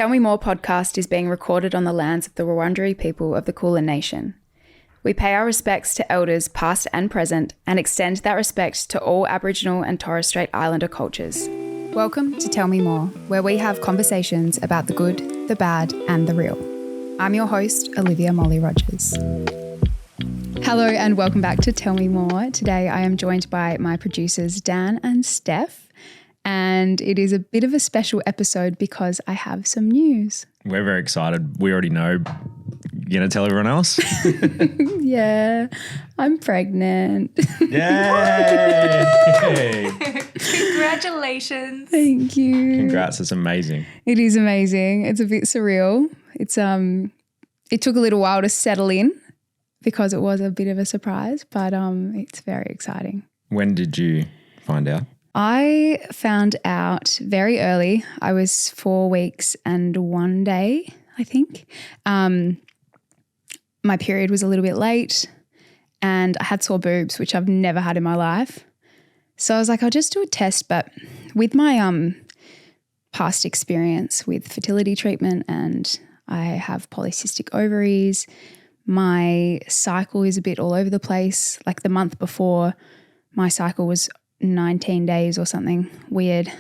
Tell Me More podcast is being recorded on the lands of the Wurundjeri people of the Kulin Nation. We pay our respects to elders past and present and extend that respect to all Aboriginal and Torres Strait Islander cultures. Welcome to Tell Me More, where we have conversations about the good, the bad and the real. I'm your host, Olivia Molly Rogers. Hello and welcome back to Tell Me More. Today I am joined by my producers Dan and Steph. And it is a bit of a special episode because I have some news. We're very excited. We already know. You going to tell everyone else? Yeah, I'm pregnant. Yay! Congratulations. Thank you. Congrats. It's amazing. It is amazing. It's a bit surreal. It took a little while to settle in because it was a bit of a surprise, but it's very exciting. When did you find out? I found out very early. I was 4 weeks and 1 day, I think. My period was a little bit late and I had sore boobs, which I've never had in my life. So I was like, I'll just do a test. But with my past experience with fertility treatment, and I have polycystic ovaries, my cycle is a bit all over the place. Like the month before, my cycle was 19 days or something weird.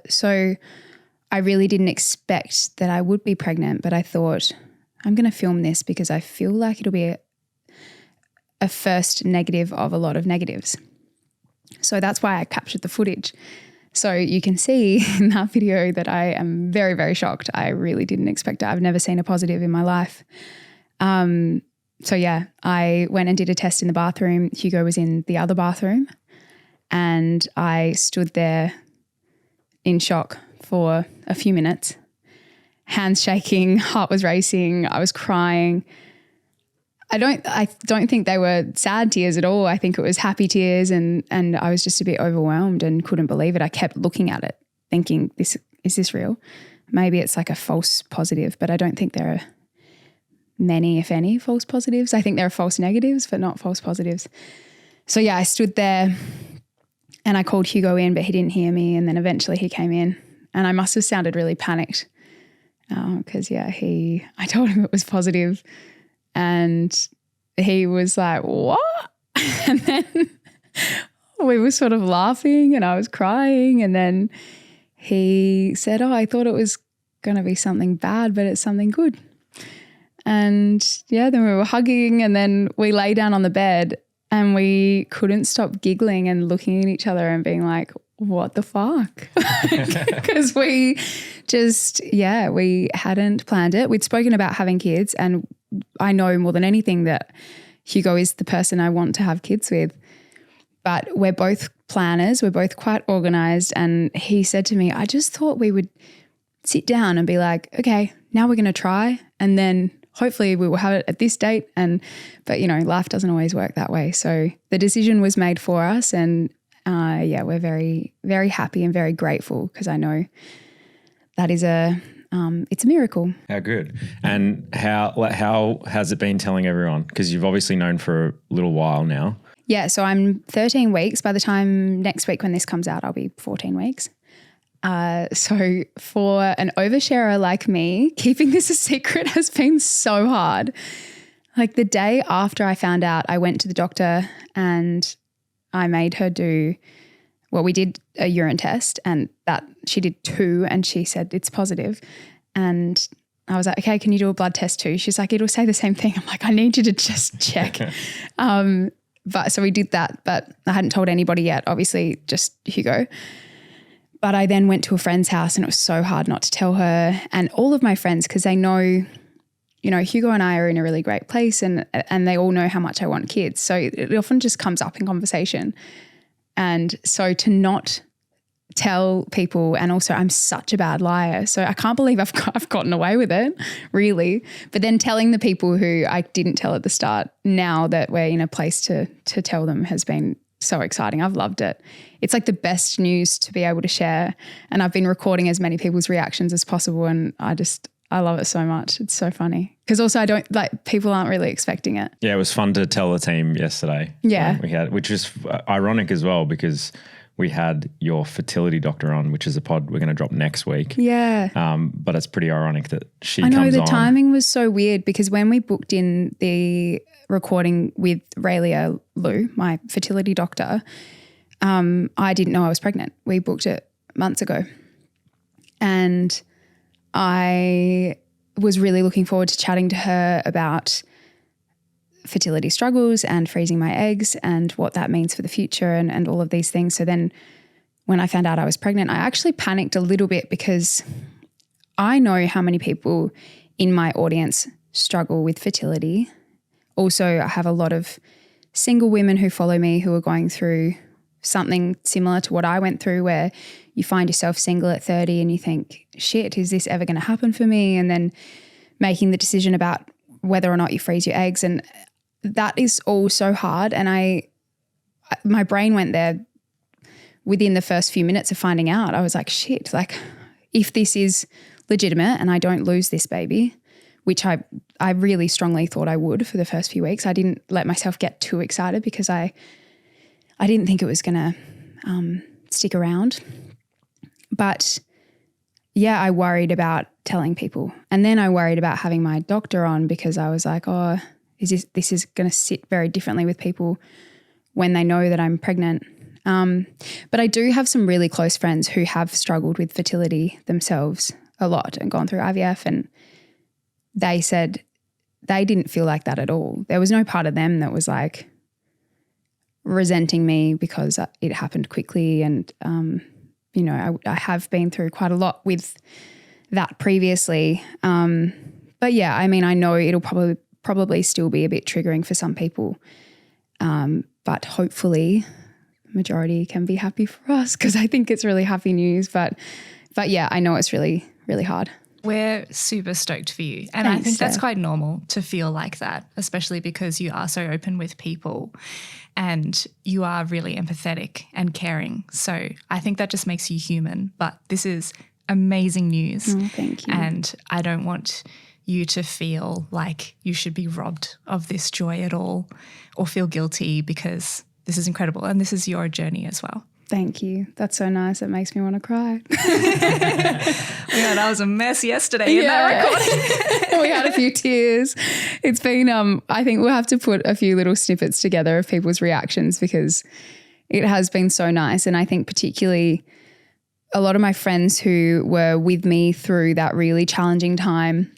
So I really didn't expect that I would be pregnant, but I thought I'm going to film this because I feel like it'll be a first negative of a lot of negatives. So that's why I captured the footage. So you can see in that video that I am very, very shocked. I really didn't expect it. I've never seen a positive in my life. So yeah, I went and did a test in the bathroom. Hugo was in the other bathroom. And I stood there in shock for a few minutes, hands shaking, heart was racing, I was crying. I don't think they were sad tears at all. I think it was happy tears, and I was just a bit overwhelmed and couldn't believe it. I kept looking at it thinking, is this real? Maybe it's like a false positive, but I don't think there are many, if any, false positives. I think there are false negatives, but not false positives. So yeah, I stood there. And I called Hugo in, but he didn't hear me. And then eventually he came in and I must have sounded really panicked because, I told him it was positive and he was like, what? And then we were sort of laughing and I was crying. And then he said, I thought it was going to be something bad, but it's something good. And then we were hugging and then we lay down on the bed. And we couldn't stop giggling and looking at each other and being like, what the fuck? Because we hadn't planned it. We'd spoken about having kids and I know more than anything that Hugo is the person I want to have kids with. But we're both planners. We're both quite organised. And he said to me, I just thought we would sit down and be like, okay, now we're going to try. And then hopefully we will have it at this date. But life doesn't always work that way. So the decision was made for us and we're very, very happy and very grateful because I know that is it's a miracle. How good. And how has it been telling everyone? Because you've obviously known for a little while now. Yeah, so I'm 13 weeks. By the time next week when this comes out, I'll be 14 weeks. So for an oversharer like me, keeping this a secret has been so hard. Like the day after I found out, I went to the doctor and I made her we did a urine test and that she did 2 and she said it's positive. And I was like, okay, can you do a blood test too? She's like, it'll say the same thing. I'm like, I need you to just check. So we did that, but I hadn't told anybody yet, obviously just Hugo. But I then went to a friend's house and it was so hard not to tell her and all of my friends because they know, Hugo and I are in a really great place and they all know how much I want kids. So it often just comes up in conversation. And so to not tell people, and also I'm such a bad liar, so I can't believe I've gotten away with it, really. But then telling the people who I didn't tell at the start, now that we're in a place to tell them, has been so exciting. I've loved it. It's like the best news to be able to share. And I've been recording as many people's reactions as possible. And I love it so much. It's so funny. Because also people aren't really expecting it. Yeah, it was fun to tell the team yesterday. Yeah. Which was ironic as well because we had your fertility doctor on, which is a pod we're going to drop next week. Yeah. But it's pretty ironic that she I know comes the on. timing was so weird because when we booked in the recording with Raylia Lou, my fertility doctor, I didn't know I was pregnant. We booked it months ago. And I was really looking forward to chatting to her about fertility struggles and freezing my eggs and what that means for the future and all of these things. So then when I found out I was pregnant, I actually panicked a little bit because I know how many people in my audience struggle with fertility. Also, I have a lot of single women who follow me who are going through something similar to what I went through, where you find yourself single at 30 and you think, shit, is this ever going to happen for me? And then making the decision about whether or not you freeze your eggs. And that is all so hard. And my brain went there within the first few minutes of finding out. I was like, shit, like if this is legitimate and I don't lose this baby, which I really strongly thought I would for the first few weeks. I didn't let myself get too excited because I didn't think it was going to stick around. But yeah, I worried about telling people. And then I worried about having my doctor on because I was like, oh, this is going to sit very differently with people when they know that I'm pregnant. But I do have some really close friends who have struggled with fertility themselves a lot and gone through IVF, and they said they didn't feel like that at all. There was no part of them that was like resenting me because it happened quickly. And, I have been through quite a lot with that previously. But yeah, I mean, I know it'll probably still be a bit triggering for some people. But hopefully the majority can be happy for us because I think it's really happy news. But yeah, I know it's really, really hard. We're super stoked for you. And Thanks, I think that's Steph. quite normal to feel like that, especially because you are so open with people and you are really empathetic and caring. So I think that just makes you human. But this is amazing news. Oh, thank you. And I don't want you to feel like you should be robbed of this joy at all or feel guilty, because this is incredible and this is your journey as well. Thank you. That's so nice. It makes me want to cry. Yeah, that was a mess yesterday in that recording. We had a few tears. It's been, I think we'll have to put a few little snippets together of people's reactions because it has been so nice. And I think particularly a lot of my friends who were with me through that really challenging time,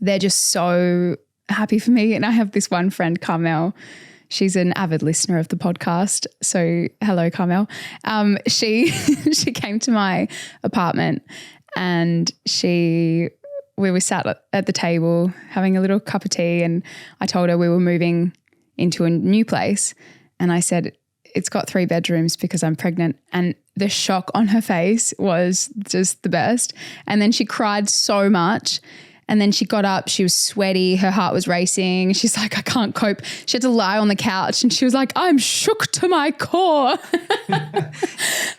they're just so happy for me. And I have this one friend, Carmel. She's an avid listener of the podcast. So hello, Carmel. She came to my apartment and we were sat at the table having a little cup of tea, and I told her we were moving into a new place. And I said, it's got 3 bedrooms because I'm pregnant. And the shock on her face was just the best. And then she cried so much. And then she got up, she was sweaty, her heart was racing. She's like, I can't cope. She had to lie on the couch and she was like, I'm shook to my core.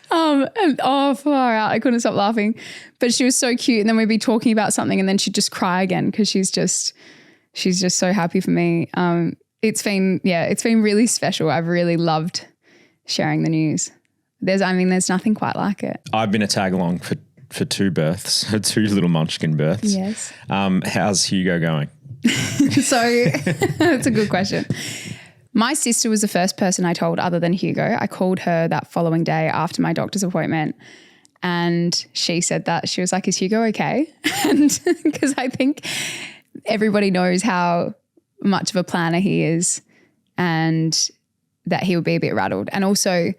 Far out. I couldn't stop laughing. But she was so cute. And then we'd be talking about something and then she'd just cry again because she's just so happy for me. It's been really special. I've really loved sharing the news. There's nothing quite like it. I've been a tag along for 2 births, 2 little munchkin births. Yes. How's Hugo going? So that's a good question. My sister was the first person I told other than Hugo. I called her that following day after my doctor's appointment and she said that. She was like, is Hugo okay? And because I think everybody knows how much of a planner he is and that he would be a bit rattled. And also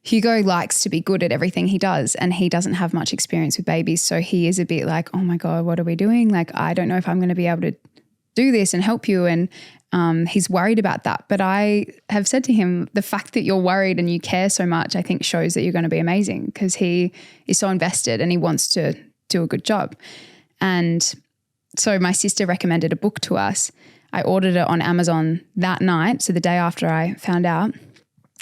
Hugo likes to be good at everything he does and he doesn't have much experience with babies. So he is a bit like, oh my God, what are we doing? Like, I don't know if I'm going to be able to do this and help you. And he's worried about that. But I have said to him, the fact that you're worried and you care so much, I think shows that you're going to be amazing because he is so invested and he wants to do a good job. And so my sister recommended a book to us. I ordered it on Amazon that night. So the day after I found out.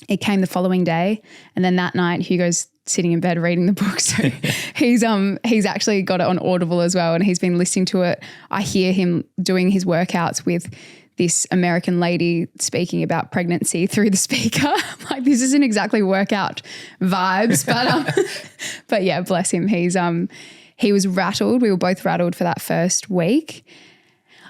It came the following day, and then that night Hugo's sitting in bed reading the book. So he's actually got it on Audible as well, and he's been listening to it. I hear him doing his workouts with this American lady speaking about pregnancy through the speaker. Like, this isn't exactly workout vibes, but yeah, bless him. He was rattled. We were both rattled for that first week.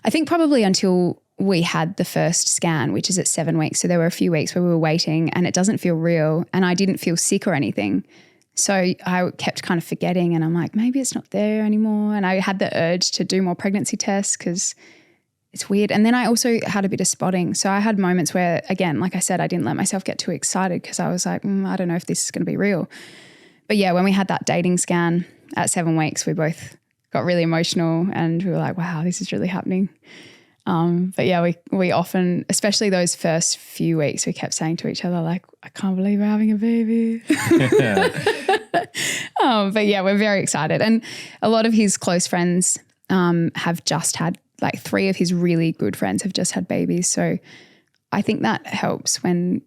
I think probably until we had the first scan, which is at 7 weeks. So there were a few weeks where we were waiting and it doesn't feel real, and I didn't feel sick or anything. So I kept kind of forgetting, and I'm like, maybe it's not there anymore. And I had the urge to do more pregnancy tests because it's weird. And then I also had a bit of spotting. So I had moments where, again, like I said, I didn't let myself get too excited because I was like, I don't know if this is going to be real. But yeah, when we had that dating scan at 7 weeks, we both got really emotional and we were like, wow, this is really happening. But yeah, we often, especially those first few weeks, we kept saying to each other, like, I can't believe we're having a baby. But yeah, we're very excited. And a lot of his close friends have just had, like 3 of his really good friends have just had babies. So I think that helps when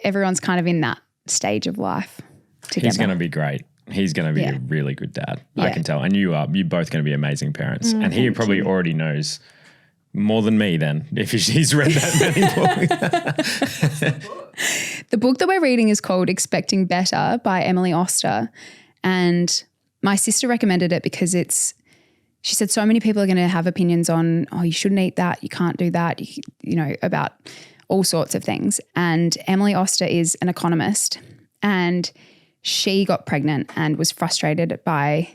everyone's kind of in that stage of life together. He's going to be great. He's going to be a really good dad. Yeah. I can tell. And you're both going to be amazing parents. And he probably already knows more than me then, if he's read that many books. The book that we're reading is called Expecting Better by Emily Oster. And my sister recommended it because she said so many people are going to have opinions on, oh, you shouldn't eat that, you can't do that, you know, about all sorts of things. And Emily Oster is an economist, and she got pregnant and was frustrated by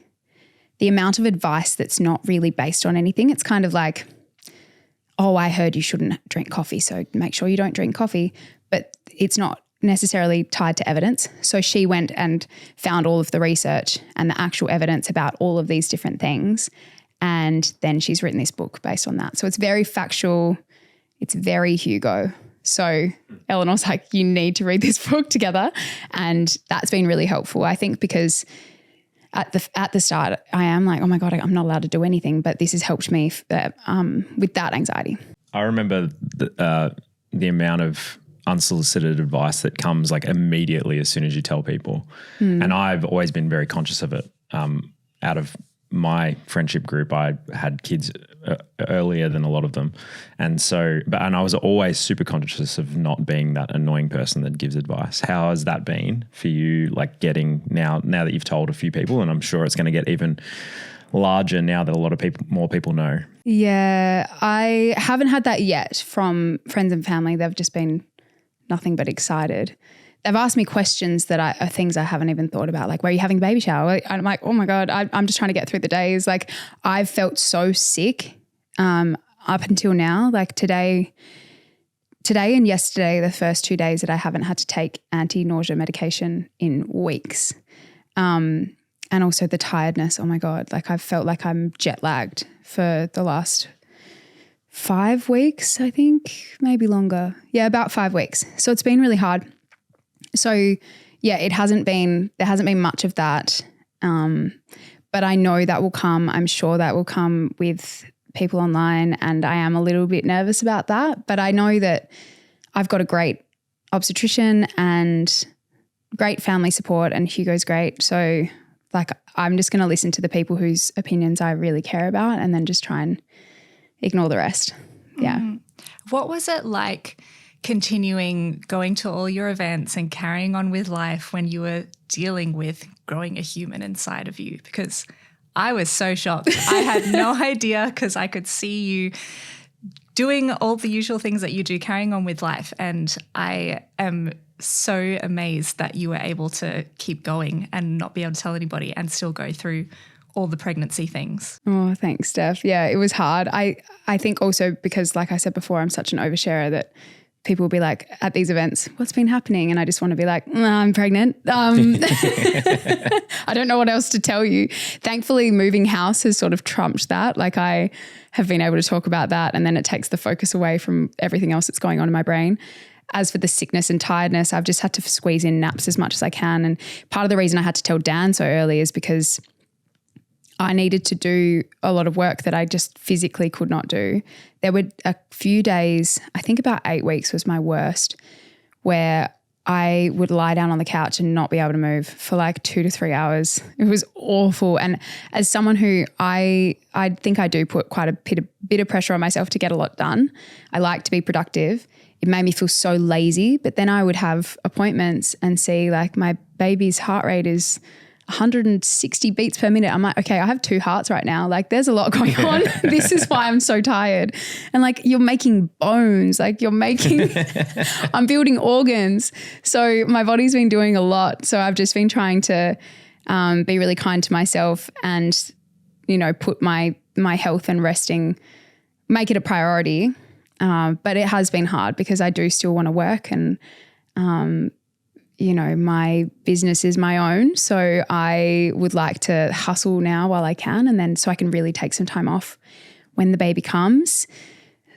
the amount of advice that's not really based on anything. It's kind of like, oh, I heard you shouldn't drink coffee, so make sure you don't drink coffee. But it's not necessarily tied to evidence. So she went and found all of the research and the actual evidence about all of these different things. And then she's written this book based on that. So it's very factual. It's very Hugo. So Eleanor's like, you need to read this book together. And that's been really helpful, I think, because at the start, I am like, oh my God, I'm not allowed to do anything. But this has helped me with that anxiety. I remember the amount of unsolicited advice that comes like immediately as soon as you tell people. And I've always been very conscious of it. Out of my friendship group, I had kids earlier than a lot of them. And so, and I was always super conscious of not being that annoying person that gives advice. How has that been for you, like getting now that you've told a few people, and I'm sure it's going to get even larger now that a lot of more people know? Yeah, I haven't had that yet from friends and family. They've just been nothing but excited. They've asked me questions that are things I haven't even thought about, like, where are you having a baby shower? I'm like, oh my God, I'm just trying to get through the days. Like, I've felt so sick up until now. Like today and yesterday, the first 2 days that I haven't had to take anti-nausea medication in weeks. And also the tiredness, oh my God, like I've felt like I'm jet lagged for the last 5 weeks, I think, maybe longer. Yeah, about 5 weeks. So it's been really hard. So yeah, there hasn't been much of that. But I know that will come. I'm sure that will come with people online, and I am a little bit nervous about that. But I know that I've got a great obstetrician and great family support, and Hugo's great. So like, I'm just going to listen to the people whose opinions I really care about and then just try and ignore the rest. Yeah. What was it like going to all your events and carrying on with life when you were dealing with growing a human inside of you? Because I was so shocked. I had no idea, because I could see you doing all the usual things that you do, carrying on with life. And I am so amazed that you were able to keep going and not be able to tell anybody and still go through all the pregnancy things. Oh, thanks, Steph. Yeah, it was hard. I think also because, like I said before, I'm such an oversharer that people will be like at these events, what's been happening? And I just want to be like, I'm pregnant. I don't know what else to tell you. Thankfully, moving house has sort of trumped that. Like, I have been able to talk about that, and then it takes the focus away from everything else that's going on in my brain. As for the sickness and tiredness, I've just had to squeeze in naps as much as I can. And part of the reason I had to tell Dan so early is because I needed to do a lot of work that I just physically could not do. There were a few days, I think about 8 weeks was my worst, where I would lie down on the couch and not be able to move for like 2 to 3 hours. It was awful. And as someone who I think I do put quite a bit of pressure on myself to get a lot done. I like to be productive. It made me feel so lazy. But then I would have appointments and see like my baby's heart rate is 160 beats per minute. I'm like, okay, I have 2 hearts right now. Like there's a lot going on. This is why I'm so tired. And like you're making bones, like I'm building organs. So my body's been doing a lot. So I've just been trying to be really kind to myself and, put my health and resting, make it a priority. But it has been hard because I do still want to work and, my business is my own. So I would like to hustle now while I can, and then so I can really take some time off when the baby comes.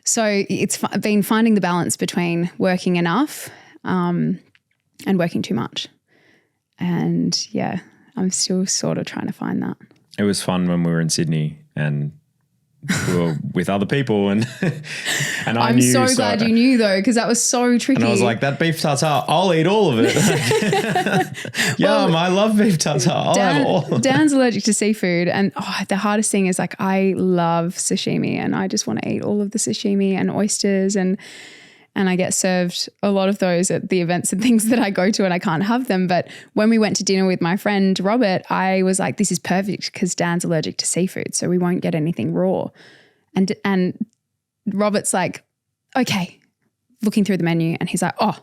So it's been finding the balance between working enough and working too much. And yeah, I'm still sort of trying to find that. It was fun when we were in Sydney and we were with other people and I knew. I'm so glad you knew though, because that was so tricky. And I was like, that beef tartare, I'll eat all of it. Yum, I love beef tartare. I'll have all. Dan's allergic to seafood, and the hardest thing is like I love sashimi and I just want to eat all of the sashimi and oysters and I get served a lot of those at the events and things that I go to and I can't have them. But when we went to dinner with my friend Robert, I was like, this is perfect because Dan's allergic to seafood, so we won't get anything raw. And Robert's like, okay, looking through the menu and he's like, oh,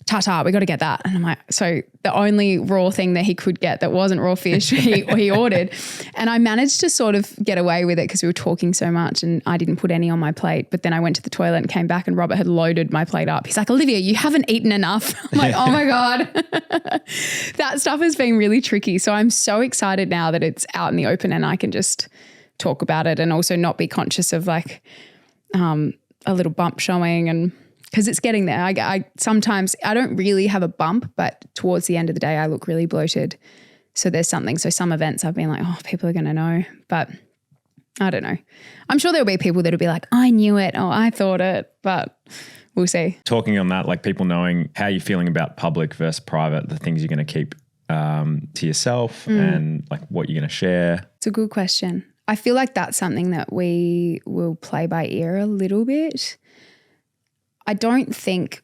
tartare, we got to get that. And I'm like, so the only raw thing that he could get that wasn't raw fish, he ordered. And I managed to sort of get away with it because we were talking so much and I didn't put any on my plate. But then I went to the toilet and came back and Robert had loaded my plate up. He's like, Olivia, you haven't eaten enough. I'm like, oh my God. That stuff has been really tricky. So I'm so excited now that it's out in the open and I can just talk about it and also not be conscious of like a little bump showing, and because it's getting there. I sometimes I don't really have a bump, but towards the end of the day I look really bloated. So there's something. So some events I've been like, oh, people are going to know, but I don't know. I'm sure there'll be people that'll be like, I knew it. Oh, I thought it, but we'll see. Talking on that, like people knowing how you're feeling about public versus private, the things you're going to keep to yourself and like what you're going to share. It's a good question. I feel like that's something that we will play by ear a little bit. I don't think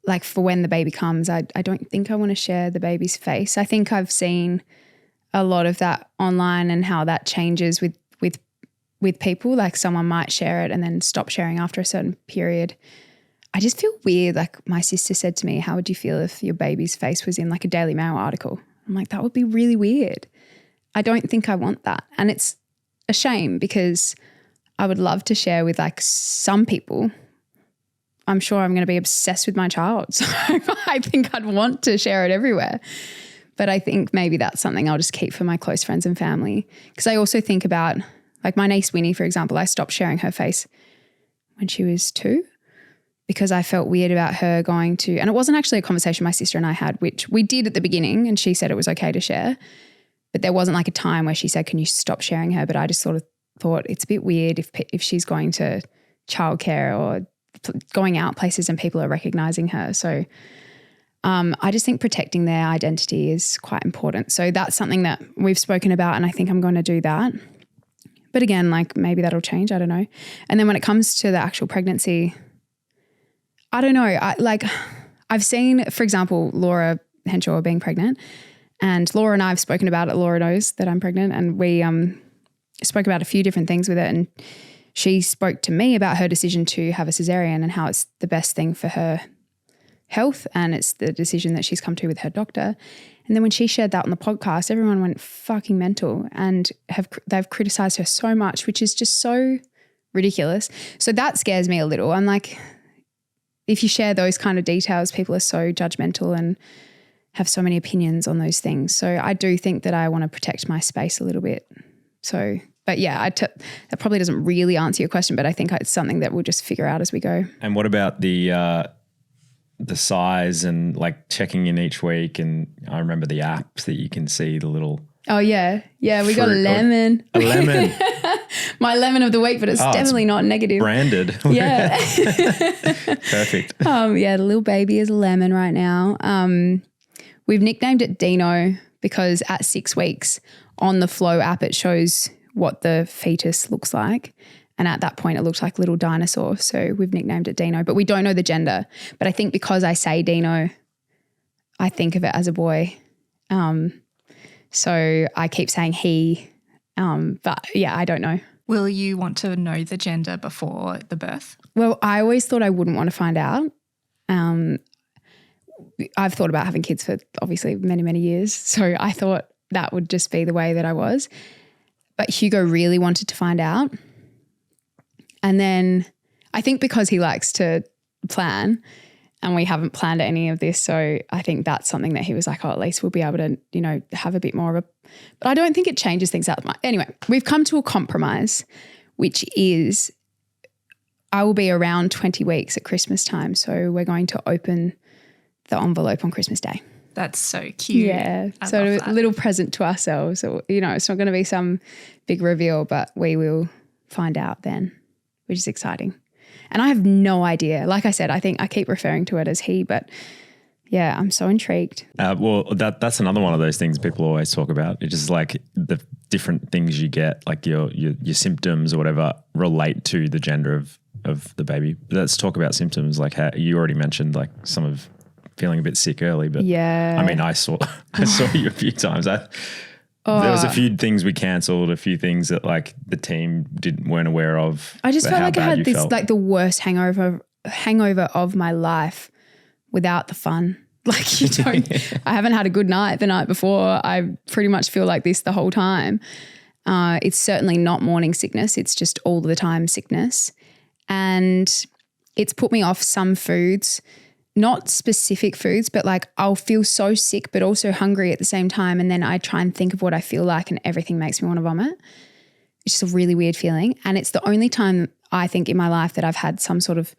like for when the baby comes, I don't think I want to share the baby's face. I think I've seen a lot of that online and how that changes with people. Like someone might share it and then stop sharing after a certain period. I just feel weird. Like my sister said to me, how would you feel if your baby's face was in like a Daily Mail article? I'm like, that would be really weird. I don't think I want that. And it's a shame because I would love to share with like some people. I'm sure I'm going to be obsessed with my child. So I think I'd want to share it everywhere. But I think maybe that's something I'll just keep for my close friends and family. Because I also think about like my niece Winnie, for example, I stopped sharing her face when she was 2 because I felt weird about her going to, and it wasn't actually a conversation my sister and I had, which we did at the beginning and she said it was okay to share. But there wasn't like a time where she said, can you stop sharing her? But I just sort of thought it's a bit weird if she's going to childcare or going out places and people are recognizing her. So I just think protecting their identity is quite important. So that's something that we've spoken about and I think I'm going to do that. But again, like maybe that'll change. I don't know. And then when it comes to the actual pregnancy, I don't know. I've seen, for example, Laura Henshaw being pregnant. And Laura and I have spoken about it. Laura knows that I'm pregnant and we spoke about a few different things with it. And she spoke to me about her decision to have a cesarean and how it's the best thing for her health and it's the decision that she's come to with her doctor. And then when she shared that on the podcast, everyone went fucking mental and they've criticized her so much, which is just so ridiculous. So that scares me a little. I'm like, if you share those kind of details, people are so judgmental and have so many opinions on those things. So I do think that I want to protect my space a little bit. So, but yeah, that probably doesn't really answer your question, but I think it's something that we'll just figure out as we go. And what about the size and like checking in each week? And I remember the apps that you can see the little. Oh yeah. Yeah. We got a lemon. A lemon. my lemon of the week, but it's definitely not negative. Branded. Yeah. Perfect. The little baby is a lemon right now. We've nicknamed it Dino because at 6 weeks on the Flow app, it shows what the fetus looks like. And at that point, it looked like a little dinosaur. So we've nicknamed it Dino, but we don't know the gender. But I think because I say Dino, I think of it as a boy. So I keep saying he. But yeah, I don't know. Will you want to know the gender before the birth? Well, I always thought I wouldn't want to find out. I've thought about having kids for obviously many, many years. So I thought that would just be the way that I was. But Hugo really wanted to find out. And then I think because he likes to plan and we haven't planned any of this, so I think that's something that he was like, oh, at least we'll be able to, have a bit more of a, but I don't think it changes things out much. Anyway, we've come to a compromise, which is I will be around 20 weeks at Christmas time. So we're going to open the envelope on Christmas Day. That's so cute. Yeah. So a little present to ourselves. Or, it's not going to be some big reveal, but we will find out then, which is exciting. And I have no idea. Like I said, I think I keep referring to it as he, but yeah, I'm so intrigued. Well, that's another one of those things people always talk about. It's just like the different things you get, like your symptoms or whatever relate to the gender of the baby. Let's talk about symptoms. Like how you already mentioned, like some of feeling a bit sick early, but yeah, I mean, I saw you a few times. There was a few things we cancelled, a few things that like the team weren't aware of. I just felt like I had this like the worst hangover of my life without the fun. Like I haven't had a good night the night before. I pretty much feel like this the whole time. It's certainly not morning sickness. It's just all the time sickness. And it's put me off some foods, not specific foods, but like I'll feel so sick but also hungry at the same time. And then I try and think of what I feel like and everything makes me want to vomit. It's just a really weird feeling. And it's the only time I think in my life that I've had some sort of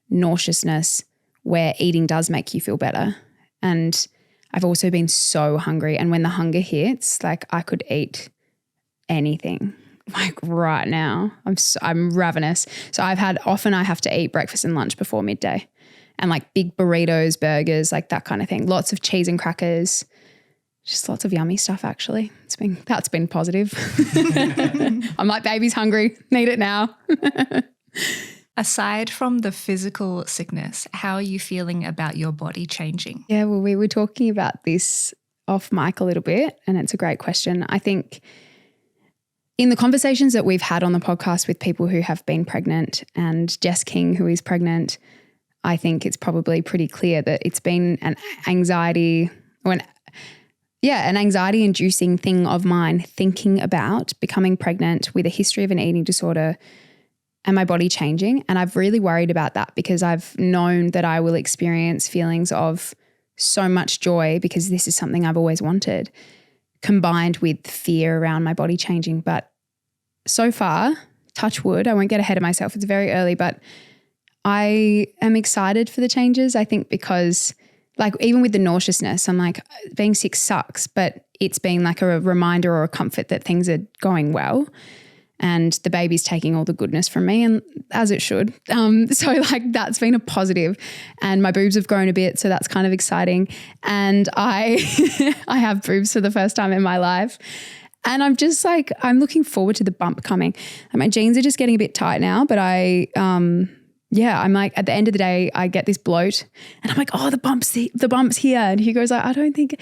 nauseousness where eating does make you feel better. And I've also been so hungry. And when the hunger hits, like I could eat anything. Like right now, I'm ravenous. So I have to eat breakfast and lunch before midday. And like big burritos, burgers, like that kind of thing. Lots of cheese and crackers, just lots of yummy stuff actually. That's been positive. I'm like, baby's hungry, need it now. Aside from the physical sickness, how are you feeling about your body changing? Yeah, well, we were talking about this off mic a little bit and it's a great question. I think in the conversations that we've had on the podcast with people who have been pregnant and Jess King, who is pregnant, I think it's probably pretty clear that it's been an anxiety-inducing thing of mine thinking about becoming pregnant with a history of an eating disorder and my body changing. And I've really worried about that because I've known that I will experience feelings of so much joy because this is something I've always wanted, combined with fear around my body changing. But so far, touch wood, I won't get ahead of myself. It's very early, but I am excited for the changes. I think because like even with the nauseousness, I'm like being sick sucks, but it's been like a reminder or a comfort that things are going well and the baby's taking all the goodness from me and as it should. So like that's been a positive and my boobs have grown a bit. So that's kind of exciting. And I have boobs for the first time in my life. And I'm just like, I'm looking forward to the bump coming. And my jeans are just getting a bit tight now, but I'm like, at the end of the day, I get this bloat and I'm like, oh, the bump's here. And Hugo's like, I don't think it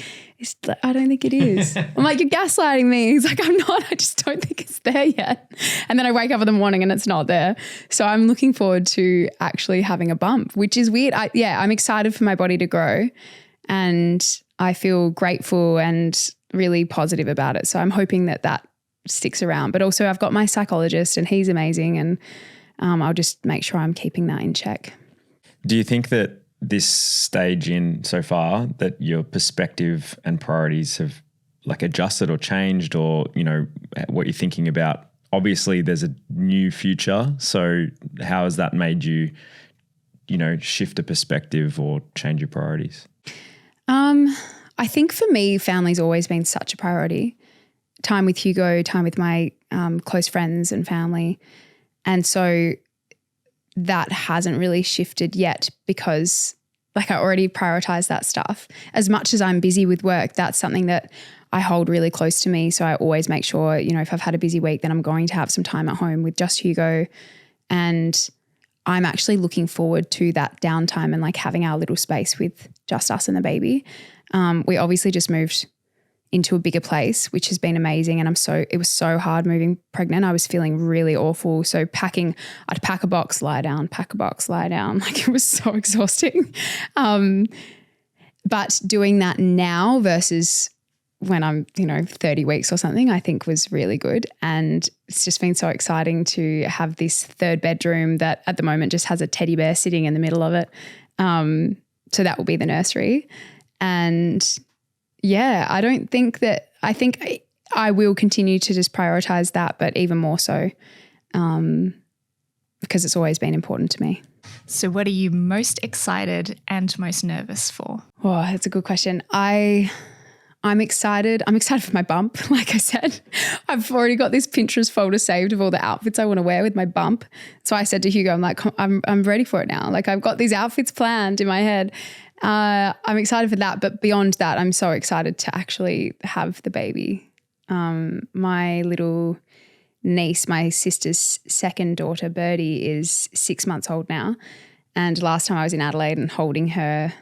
is. I'm like, you're gaslighting me. He's like, I'm not, I just don't think it's there yet. And then I wake up in the morning and it's not there. So I'm looking forward to actually having a bump, which is weird. I'm excited for my body to grow and I feel grateful and really positive about it. So I'm hoping that sticks around, but also I've got my psychologist and he's amazing and I'll just make sure I'm keeping that in check. Do you think that this stage in so far that your perspective and priorities have like adjusted or changed or, what you're thinking about? Obviously there's a new future. So how has that made you, shift a perspective or change your priorities? I think for me, family's always been such a priority. time with Hugo, time with my close friends and family. And so that hasn't really shifted yet because like I already prioritize that stuff. As much as I'm busy with work, that's something that I hold really close to me. So I always make sure, you know, if I've had a busy week, then I'm going to have some time at home with just Hugo. And I'm actually looking forward to that downtime and like having our little space with just us and the baby. We obviously just moved into a bigger place, which has been amazing. And it was so hard moving pregnant. I was feeling really awful. So I'd pack a box, lie down, pack a box, lie down. Like it was so exhausting. But doing that now versus when I'm, 30 weeks or something, I think was really good. And it's just been so exciting to have this third bedroom that at the moment just has a teddy bear sitting in the middle of it. So that will be the nursery. And yeah, I think I will continue to just prioritize that, but even more so because it's always been important to me. So what are you most excited and most nervous for? Oh, that's a good question. I'm excited. I'm excited for my bump. Like I said, I've already got this Pinterest folder saved of all the outfits I want to wear with my bump. So I said to Hugo, I'm ready for it now. Like I've got these outfits planned in my head. I'm excited for that. But beyond that, I'm so excited to actually have the baby. My little niece, my sister's second daughter, Birdie, is 6 months old now. And last time I was in Adelaide and holding her,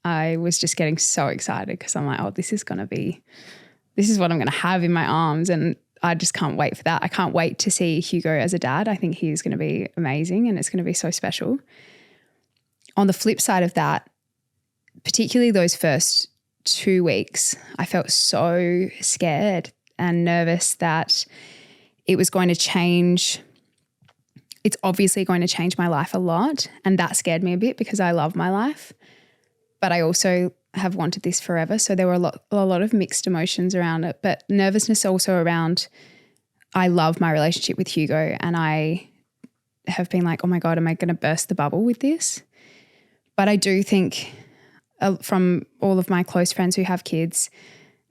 I was just getting so excited because I'm like, oh, this is what I'm going to have in my arms. And I just can't wait for that. I can't wait to see Hugo as a dad. I think he's going to be amazing and it's going to be so special. On the flip side of that, particularly those first 2 weeks, I felt so scared and nervous that it was going to change. It's obviously going to change my life a lot. And that scared me a bit because I love my life. But I also have wanted this forever. So there were a lot of mixed emotions around it, but nervousness also around I love my relationship with Hugo and I have been like, oh my God, am I going to burst the bubble with this? But I do think from all of my close friends who have kids,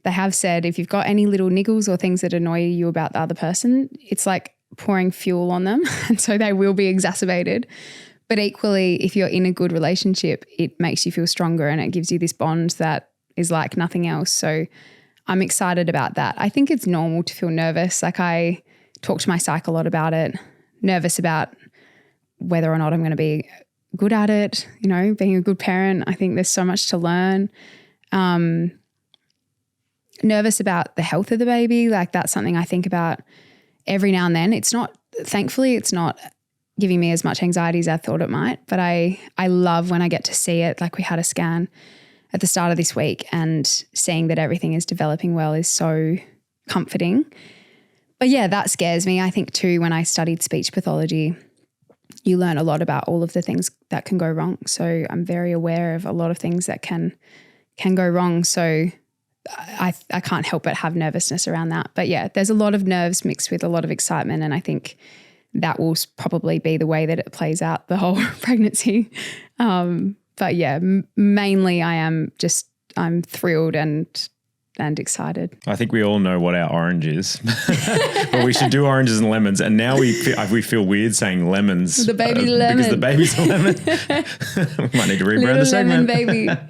they have said if you've got any little niggles or things that annoy you about the other person, it's like pouring fuel on them. And so they will be exacerbated. But equally, if you're in a good relationship, it makes you feel stronger and it gives you this bond that is like nothing else. So I'm excited about that. I think it's normal to feel nervous. Like I talk to my psych a lot about it, nervous about whether or not I'm going to be good at it, being a good parent. I think there's so much to learn. Nervous about the health of the baby. Like that's something I think about every now and then. Thankfully, it's not giving me as much anxiety as I thought it might, but I love when I get to see it. Like we had a scan at the start of this week and seeing that everything is developing well is so comforting. But yeah, that scares me. I think too, when I studied speech pathology, you learn a lot about all of the things that can go wrong. So I'm very aware of a lot of things that can go wrong. So I can't help but have nervousness around that. But yeah, there's a lot of nerves mixed with a lot of excitement. And I think that will probably be the way that it plays out the whole pregnancy. But yeah, mainly I'm thrilled and excited. I think we all know what our orange is, but we should do oranges and lemons. And now we feel weird saying lemons. The baby lemon. Because the baby's a lemon. We might need to rebrand the segment. Lemon baby.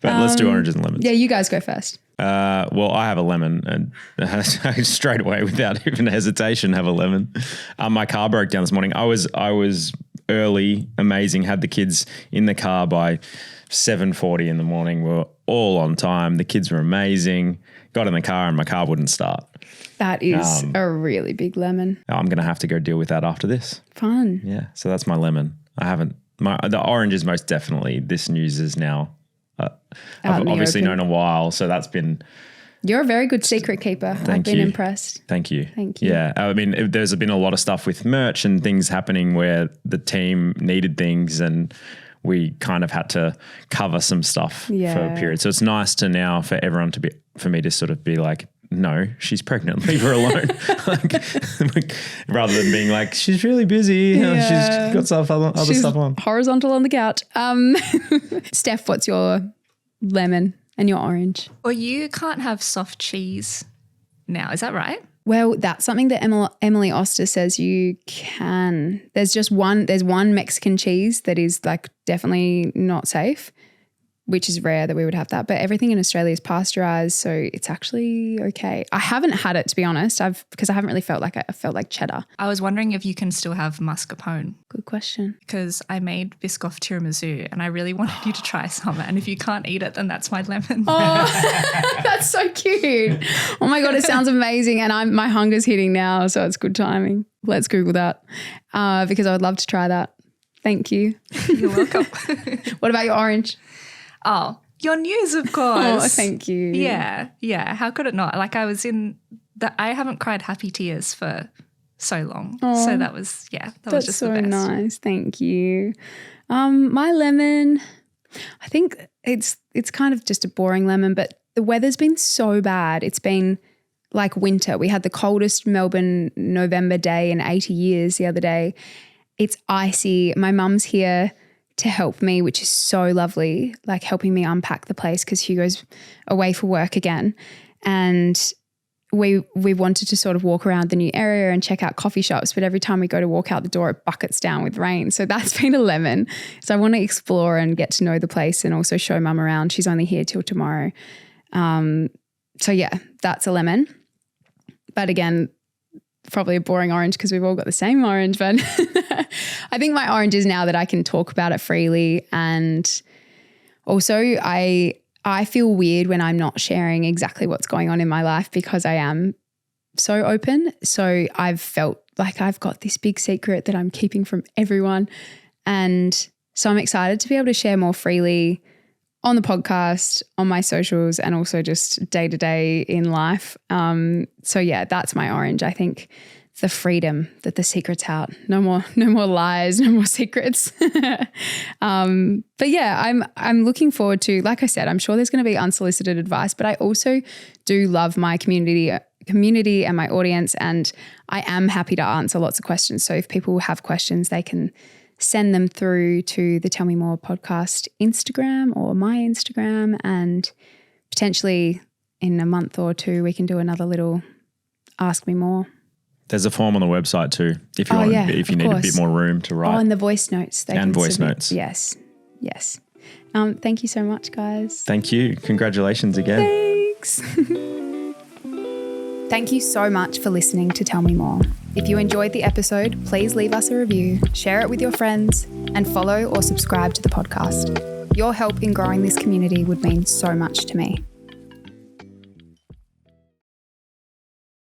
But let's do oranges and lemons. Yeah, you guys go first. Well, I have a lemon and straight away without even hesitation have a lemon. My car broke down this morning. I was early, amazing, had the kids in the car by 7:40 in the morning. We were all on time. The kids were amazing. Got in the car and my car wouldn't start. That is a really big lemon. I'm going to have to go deal with that after this. Fun. Yeah. So that's my lemon. The orange is most definitely, this news is now, I've obviously known a while. So that's been. You're a very good secret keeper. I've been impressed. Thank you. Thank you. Yeah. I mean, there's been a lot of stuff with merch and things happening where the team needed things and we kind of had to cover some stuff for a period. So it's nice to now for everyone for me to sort of be like, no, she's pregnant. Leave her alone. Rather than being like, she's really busy. She's got other stuff on. Horizontal on the couch. Steph, what's your lemon and your orange? Or you can't have soft cheese now. Is that right? Well, that's something that Emily Oster says you can. There's one Mexican cheese that is like definitely not safe, which is rare that we would have that. But everything in Australia is pasteurized, so it's actually okay. I haven't had it, to be honest, because I haven't really felt like I felt like cheddar. I was wondering if you can still have mascarpone. Good question. Because I made Biscoff tiramisu and I really wanted you to try some. And if you can't eat it, then that's my lemon. Oh, that's so cute. Oh my God, it sounds amazing. And my hunger's hitting now, so it's good timing. Let's Google that because I would love to try that. Thank you. You're welcome. What about your orange? Oh, your news, of course. Oh, thank you. Yeah. How could it not? Like I haven't cried happy tears for so long. Oh, so that was just so the best. Nice. Thank you. My lemon, I think it's kind of just a boring lemon, but the weather's been so bad. It's been like winter. We had the coldest Melbourne November day in 80 years the other day. It's icy. My mum's here to help me, which is so lovely, like helping me unpack the place because Hugo's away for work again. And we wanted to sort of walk around the new area and check out coffee shops, but every time we go to walk out the door, it buckets down with rain. So that's been a lemon. So I want to explore and get to know the place and also show mum around. She's only here till tomorrow. So yeah, that's a lemon. But again, probably a boring orange because we've all got the same orange, but I think my orange is now that I can talk about it freely. And also I feel weird when I'm not sharing exactly what's going on in my life because I am so open. So I've felt like I've got this big secret that I'm keeping from everyone. And so I'm excited to be able to share more freely on the podcast, on my socials, and also just day to day in life. So yeah, that's my orange. I think the freedom that the secret's out. No more lies, no more secrets. But yeah, I'm looking forward to, like I said, I'm sure there's going to be unsolicited advice, but I also do love my community and my audience, and I am happy to answer lots of questions. So if people have questions, they can send them through to the Tell Me More podcast Instagram or my Instagram, and potentially in a month or two we can do another little Ask Me More. There's a form on the website too if you need a bit more room to write. Oh, and the voice notes. Notes. Yes. Thank you so much, guys. Thank you. Congratulations again. Thanks. Thank you so much for listening to Tell Me More. If you enjoyed the episode, please leave us a review, share it with your friends, and follow or subscribe to the podcast. Your help in growing this community would mean so much to me.